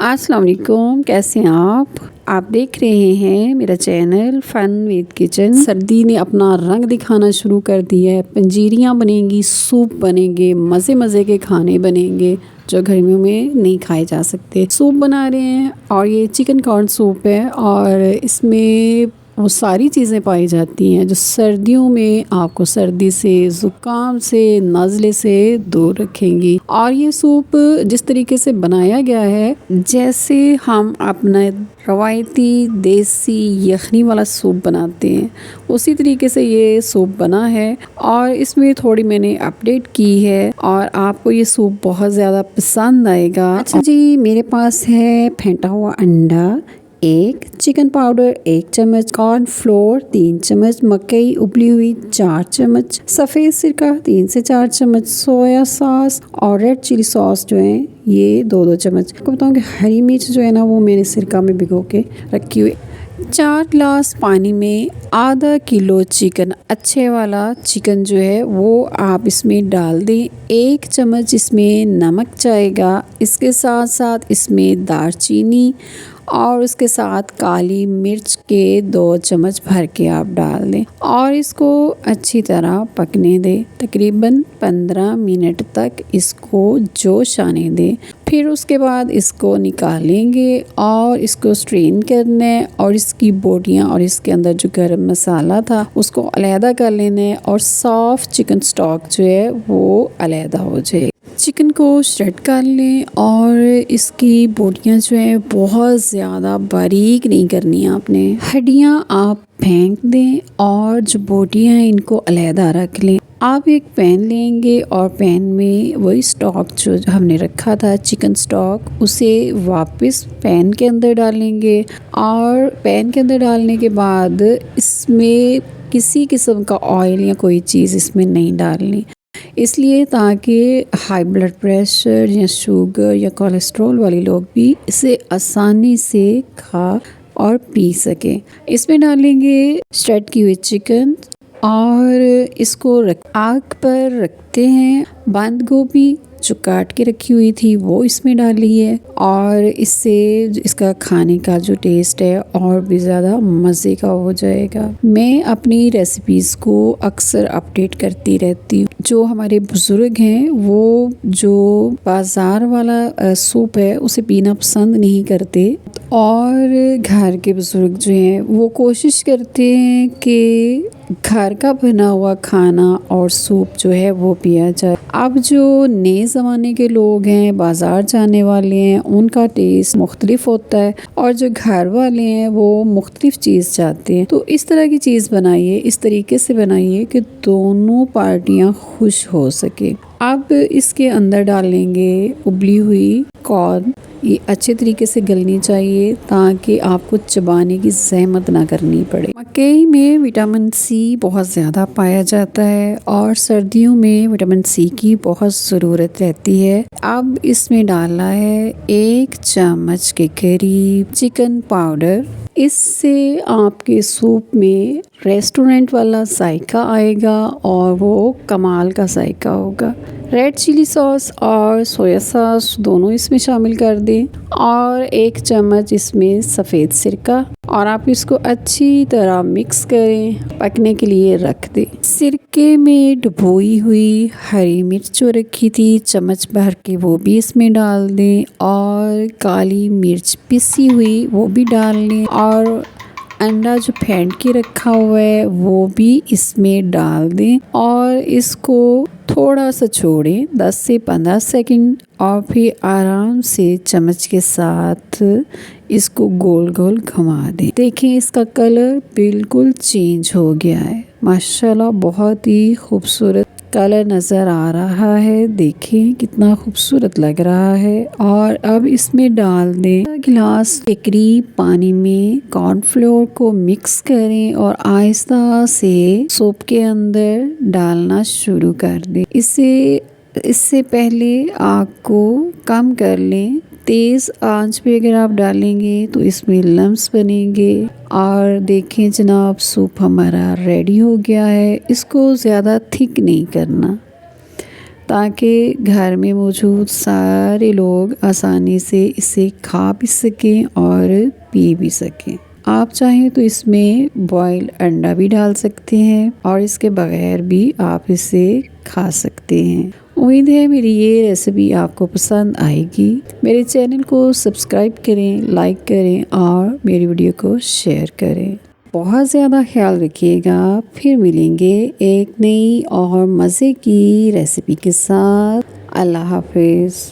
अस्सलाम वालेकुम, कैसे हैं आप देख रहे हैं मेरा चैनल फ़न विद किचन। सर्दी ने अपना रंग दिखाना शुरू कर दिया है। पंजीरियाँ बनेंगी, सूप बनेंगे, मज़े मज़े के खाने बनेंगे जो गर्मियों में नहीं खाए जा सकते। सूप बना रहे हैं और ये चिकन कॉर्न सूप है और इसमें वो सारी चीज़ें पाई जाती हैं जो सर्दियों में आपको सर्दी से, ज़ुकाम से, नज़ले से दूर रखेंगी। और ये सूप जिस तरीके से बनाया गया है, जैसे हम अपना रवायती देसी यखनी वाला सूप बनाते हैं, उसी तरीके से ये सूप बना है और इसमें थोड़ी मैंने अपडेट की है और आपको ये सूप बहुत ज़्यादा पसंद आएगा। अच्छा जी, मेरे पास है फेंटा हुआ अंडा, एक चिकन पाउडर 1 चम्मच, कॉर्नफ्लोर 3 चम्मच, मकई उबली हुई 4 चम्मच, सफ़ेद सिरका 3 से 4 चम्मच, सोया सॉस और रेड चिली सॉस जो है ये 2-2 चम्मच। आपको बताऊँ कि हरी मिर्च जो है ना वो मैंने सिरका में भिगो के रखी हुई। 4 ग्लास पानी में आधा किलो चिकन, अच्छे वाला चिकन जो है वो आप इसमें डाल दें। 1 चम्मच इसमें नमक जाएगा, इसके साथ साथ इसमें दालचीनी और उसके साथ काली मिर्च के 2 चम्मच भर के आप डाल दें और इसको अच्छी तरह पकने दें। तकरीबन 15 मिनट तक इसको जोश आने दें। फिर उसके बाद इसको निकालेंगे और इसको स्ट्रेन करना है और इसकी बोटियाँ और इसके अंदर जो गरम मसाला था उसको अलहदा कर लेना है और सॉफ्ट चिकन स्टॉक जो है वो अलहदा हो जाए। चिकन को श्रेड कर लें और इसकी बोटियाँ जो है बहुत ज़्यादा बारीक नहीं करनी है आपने। हड्डियाँ आप फेंक दें और जो बोटियाँ हैं इनको अलहदा रख लें। आप एक पैन लेंगे और पैन में वही स्टॉक जो हमने रखा था चिकन स्टॉक, उसे वापस पैन के अंदर डालेंगे और पैन के अंदर डालने के बाद इसमें किसी किस्म का ऑयल या कोई चीज़ इसमें नहीं डालनी, इसलिए ताकि हाई ब्लड प्रेशर या शुगर या कोलेस्ट्रॉल वाले लोग भी इसे आसानी से खा और पी सकें। इसमें डालेंगे श्रेड की हुई चिकन और इसको आग पर रखते हैं। बंद गोभी जो काट के रखी हुई थी वो इसमें डाली है और इससे इसका खाने का जो टेस्ट है और भी ज़्यादा मज़े का हो जाएगा। मैं अपनी रेसिपीज़ को अक्सर अपडेट करती रहती हूँ। जो हमारे बुज़ुर्ग हैं वो जो बाज़ार वाला सूप है उसे पीना पसंद नहीं करते और घर के बुज़ुर्ग जो हैं वो कोशिश करते हैं कि घर का बना हुआ खाना और सूप जो है वो पिया जाए। अब जो नए ज़माने के लोग हैं, बाज़ार जाने वाले हैं, उनका टेस्ट मुख्तलिफ होता है और जो घर वाले हैं वो मुख्तलिफ चीज़ चाहते हैं। तो इस तरह की चीज़ बनाइए, इस तरीके से बनाइए कि दोनों पार्टियां खुश हो सके। अब इसके अंदर डालेंगे उबली हुई कॉर्न, ये अच्छे तरीके से गलनी चाहिए ताकि आपको चबाने की ज़हमत ना करनी पड़े। मकई में विटामिन सी बहुत ज़्यादा पाया जाता है और सर्दियों में विटामिन सी की बहुत ज़रूरत रहती है। अब इसमें डालना है 1 चम्मच के करीब चिकन पाउडर। इससे आपके सूप में रेस्टोरेंट वाला जायका आएगा और वो कमाल का जायका होगा। रेड चिली सॉस और सोया सॉस दोनों इसमें शामिल कर दें और 1 चम्मच इसमें सफ़ेद सिरका और आप इसको अच्छी तरह मिक्स करें, पकने के लिए रख दें। सिरके में डुबोई हुई हरी मिर्च जो रखी थी चम्मच भर के वो भी इसमें डाल दें और काली मिर्च पिसी हुई वो भी डाल दें और अंडा जो फेंट के रखा हुआ है वो भी इसमें डाल दें और इसको थोड़ा सा छोड़ें 10 से 15 सेकंड और फिर आराम से चम्मच के साथ इसको गोल गोल घुमा दें। देखें इसका कलर बिल्कुल चेंज हो गया है, माशाल्लाह बहुत ही खूबसूरत कलर नज़र आ रहा है। देखें कितना खूबसूरत लग रहा है और अब इसमें डाल दें गिलास के करीब पानी में कॉर्नफ्लोर को मिक्स करें और आहिस्ता से सूप के अंदर डालना शुरू कर दें। इससे पहले आग को कम कर लें। तेज़ आंच पे अगर आप डालेंगे तो इसमें लम्स बनेंगे और देखें जनाब सूप हमारा रेडी हो गया है। इसको ज़्यादा थिक नहीं करना, ताकि घर में मौजूद सारे लोग आसानी से इसे खा भी सकें और पी भी सकें। आप चाहें तो इसमें बॉयल अंडा भी डाल सकते हैं और इसके बगैर भी आप इसे खा सकते हैं। उम्मीद है मेरी ये रेसिपी आपको पसंद आएगी। मेरे चैनल को सब्सक्राइब करें, लाइक करें और मेरी वीडियो को शेयर करें। बहुत ज़्यादा ख्याल रखिएगा। फिर मिलेंगे एक नई और मज़े की रेसिपी के साथ। अल्लाह हाफिज़।